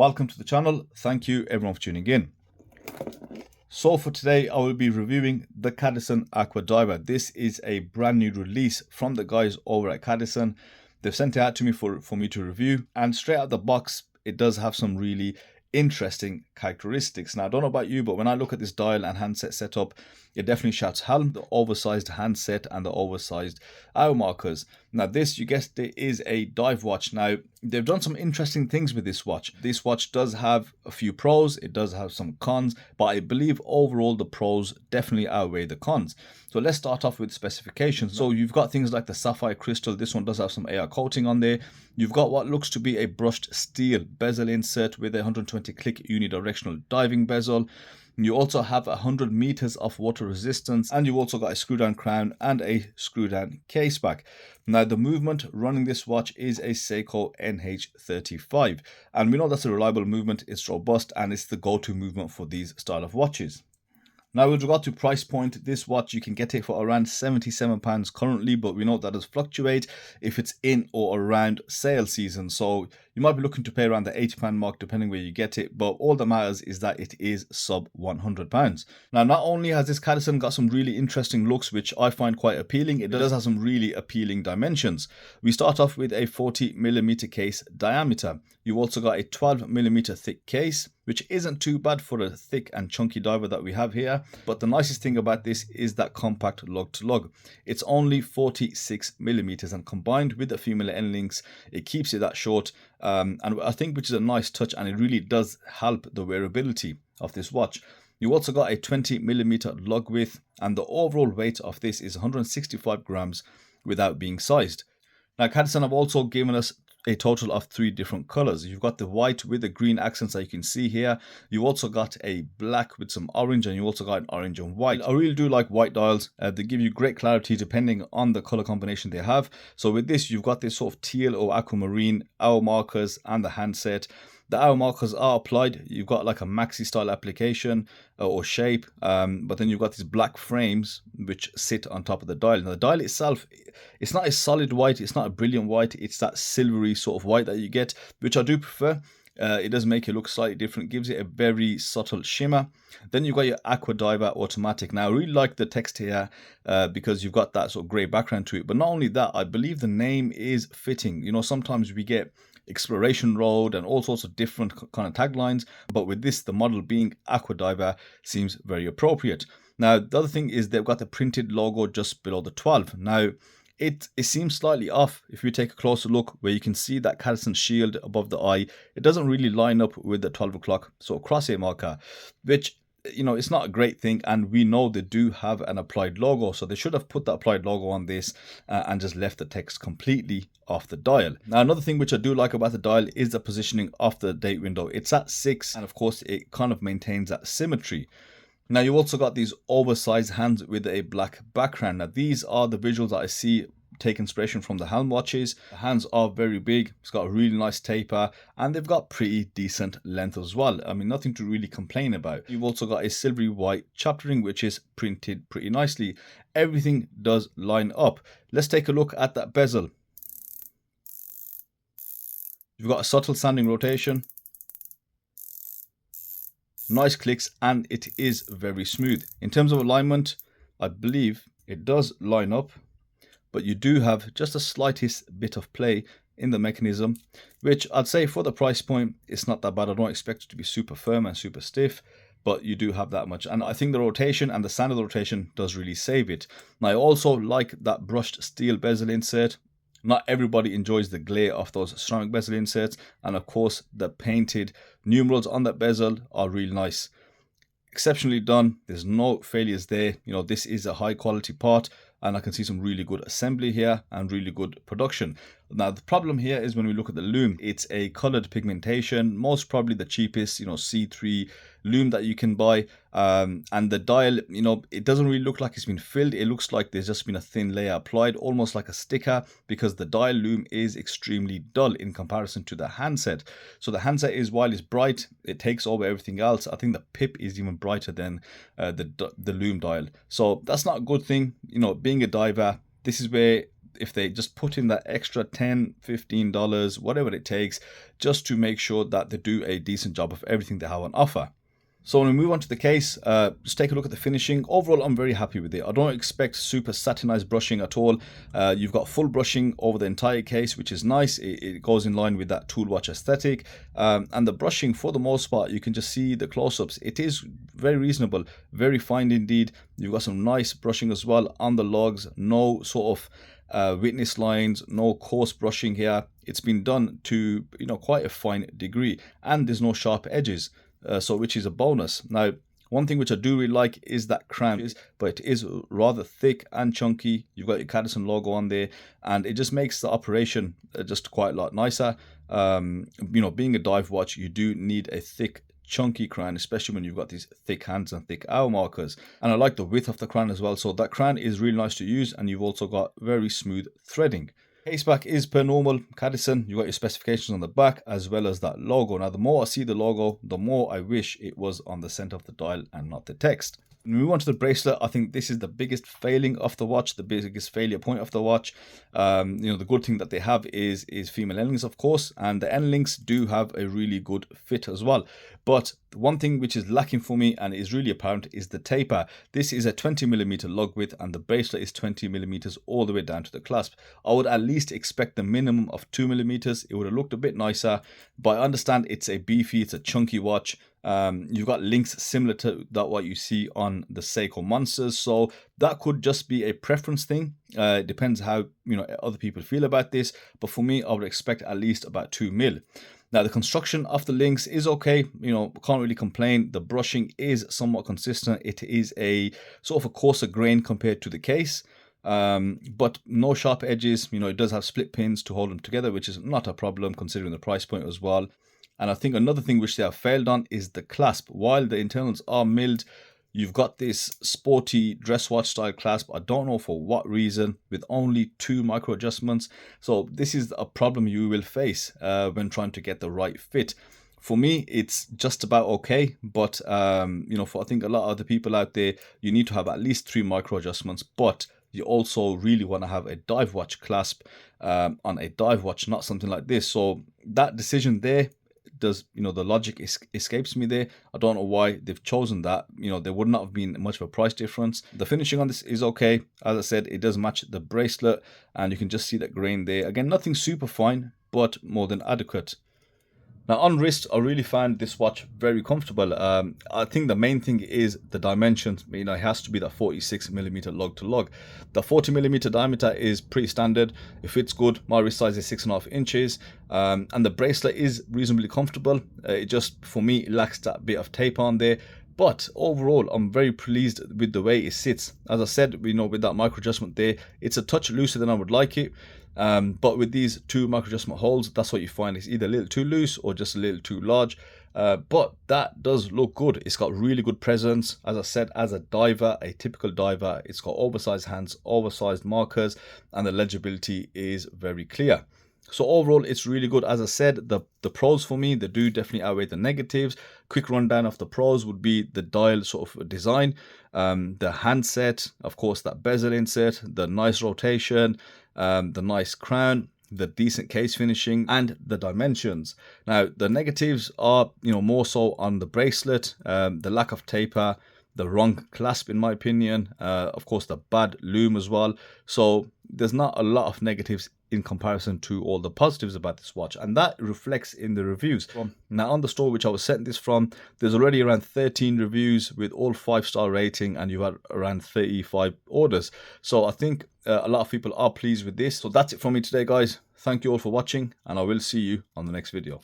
Welcome to the channel. Thank you everyone for tuning in. So for today, I will be reviewing the Cadisen Aqua Diver. This is a brand new release from the guys over at Cadisen. They've sent it out to me for me to review, and straight out the box, it does have some really interesting characteristics. Now, I don't know about you, but when I look at this dial and handset setup, it definitely shouts helm, the oversized handset and the oversized hour markers. Now this, you guessed it, is a dive watch. Now they've done some interesting things with this watch. This watch does have a few pros, it does have some cons, but I believe overall the pros definitely outweigh the cons. So let's start off with specifications. So you've got things like the sapphire crystal. This one does have some AR coating on there. You've got what looks to be a brushed steel bezel insert with a 120 click unidirectional diving bezel. You also have 100 meters of water resistance, and you also got a screw down crown and a screw down case back. Now the movement running this watch is a Seiko NH35, and we know that's a reliable movement, it's robust, and it's the go-to movement for these style of watches. Now with regard to price point, this watch you can get it for around £77 currently, but we know that does fluctuate if it's in or around sale season. So you might be looking to pay around the £80 mark depending where you get it, but all that matters is that it is sub £100. Now not only has this Cadisen got some really interesting looks which I find quite appealing, it does have some really appealing dimensions. We start off with a 40mm case diameter. You've also got a 12mm thick case, which isn't too bad for a thick and chunky diver that we have here. But the nicest thing about this is that compact lug to lug. It's only 46mm, and combined with the female end links, it keeps it that short. And I think which is a nice touch, and it really does help the wearability of this watch. You also got a 20mm lug width, and the overall weight of this is 165 grams without being sized. Now Cadisen have also given us a total of 3 different colors. You've got the white with the green accents that you can see here. You also got a black with some orange, and you also got an orange and white. I really do like white dials. They give you great clarity depending on the color combination they have. So with this, you've got this sort of teal or aquamarine hour markers and the handset. The hour markers are applied. You've got like a maxi style application or shape, but then you've got these black frames which sit on top of the dial. Now the dial itself, it's not a solid white, it's not a brilliant white, it's that silvery sort of white that you get, which I do prefer. It does make it look slightly different, gives it a very subtle shimmer. Then you've got your Aqua Diver automatic. Now I really like the text here because you've got that sort of grey background to it, but not only that, I believe the name is fitting. You know, sometimes we get exploration road and all sorts of different kind of taglines, but with this, the model being Aqua Diver seems very appropriate. Now the other thing is they've got the printed logo just below the 12. Now it seems slightly off if you take a closer look, where you can see that Cadisen shield above the eye. It doesn't really line up with the 12 o'clock sort of crosshair marker, which, you know, it's not a great thing, and we know they do have an applied logo, so they should have put that applied logo on this and just left the text completely off the dial. Now another thing which I do like about the dial is the positioning of the date window. It's at 6, and of course it kind of maintains that symmetry. Now you also got these oversized hands with a black background. Now these are the visuals that I see take inspiration from the Helm watches. The hands are very big, it's got a really nice taper, and they've got pretty decent length as well. I mean, nothing to really complain about. You've also got a silvery white chapter ring which is printed pretty nicely. Everything does line up. Let's take a look at that bezel. You've got a subtle standing rotation, nice clicks, and it is very smooth. In terms of alignment, I believe it does line up, but you do have just the slightest bit of play in the mechanism, which I'd say for the price point, it's not that bad. I don't expect it to be super firm and super stiff, but you do have that much. And I think the rotation and the sound of the rotation does really save it. Now I also like that brushed steel bezel insert. Not everybody enjoys the glare of those ceramic bezel inserts, and of course the painted numerals on that bezel are really nice. Exceptionally done. There's no failures there. You know, this is a high quality part, and I can see some really good assembly here and really good production. Now the problem here is when we look at the lume, it's a colored pigmentation, most probably the cheapest, you know, C3 lume that you can buy, and the dial, you know, it doesn't really look like it's been filled. It looks like there's just been a thin layer applied, almost like a sticker, because the dial lume is extremely dull in comparison to the handset. So the handset is, while it's bright, it takes over everything else. I think the pip is even brighter than the lume dial, so that's not a good thing. You know, being a diver, this is where if they just put in that extra $10, $15, whatever it takes, just to make sure that they do a decent job of everything they have on offer. So when we move on to the case, just take a look at the finishing. Overall, I'm very happy with it. I don't expect super satinized brushing at all. You've got full brushing over the entire case, which is nice. It goes in line with that tool watch aesthetic. And the brushing, for the most part, you can just see the close-ups. It is very reasonable, very fine indeed. You've got some nice brushing as well on the logs. No sort of witness lines, no coarse brushing here. It's been done to, you know, quite a fine degree, and there's no sharp edges. So which is a bonus. Now, one thing which I do really like is that crown, but it is rather thick and chunky. You've got your Cadisen logo on there, and it just makes the operation just quite a lot nicer. You know, being a dive watch, you do need a thick, chunky crown, especially when you've got these thick hands and thick hour markers. And I like the width of the crown as well. So that crown is really nice to use, and you've also got very smooth threading. Case back is per normal Cadisen. You've got your specifications on the back as well as that logo. Now, the more I see the logo, the more I wish it was on the center of the dial and not the text. When we move on to the bracelet, I think this is the biggest failing of the watch, the biggest failure point of the watch. You know, the good thing that they have is female end links, of course, and the end links do have a really good fit as well. But one thing which is lacking for me and is really apparent is the taper. This is a 20mm lug width, and the bracelet is 20mm all the way down to the clasp. I would at least expect the minimum of 2mm. It would have looked a bit nicer, but I understand it's a beefy, it's a chunky watch. You've got links similar to that what you see on the Seiko Monsters, so that could just be a preference thing. It depends how, you know, other people feel about this, but for me, I would expect at least about 2mm. Now, the construction of the links is okay. You know, can't really complain. The brushing is somewhat consistent. It is a sort of a coarser grain compared to the case, but no sharp edges. You know, it does have split pins to hold them together, which is not a problem considering the price point as well. And I think another thing which they have failed on is the clasp. While the internals are milled, you've got this sporty dress watch style clasp. I don't know for what reason, with only 2 micro adjustments. So this is a problem you will face when trying to get the right fit. For me, it's just about okay, but you know, for I think a lot of other people out there, you need to have at least 3 micro adjustments, but you also really want to have a dive watch clasp on a dive watch, not something like this. So that decision there, does, you know, the logic escapes me there. I don't know why they've chosen that. You know, there would not have been much of a price difference. The finishing on this is okay. As I said, it does match the bracelet, and you can just see that grain there. Again, nothing super fine, but more than adequate. Now, on wrist, I really found this watch very comfortable. I think the main thing is the dimensions. You know, it has to be that 46mm lug to lug. The 40mm diameter is pretty standard. It fits good. My wrist size is 6.5 inches, and the bracelet is reasonably comfortable. It just, for me, it lacks that bit of tape on there. But overall, I'm very pleased with the way it sits. As I said, you know, with that micro adjustment there, it's a touch looser than I would like it. But with these 2 micro adjustment holes, that's what you find. It's either a little too loose or just a little too large. But that does look good. It's got really good presence. As I said, as a diver, a typical diver, it's got oversized hands, oversized markers, and the legibility is very clear. So overall, it's really good. As I said, the pros for me, they do definitely outweigh the negatives. Quick rundown of the pros would be the dial sort of design, the handset, of course, that bezel insert, the nice rotation, the nice crown, the decent case finishing, and the dimensions. Now, the negatives are, you know, more so on the bracelet, the lack of taper, the wrong clasp in my opinion, of course the bad loom as well. So there's not a lot of negatives in comparison to all the positives about this watch, and that reflects in the reviews. Now, on the store which I was sent this from, there's already around 13 reviews with all 5-star rating, and you've had around 35 orders. So I think a lot of people are pleased with this. So that's it from me today, guys. Thank you all for watching, and I will see you on the next video.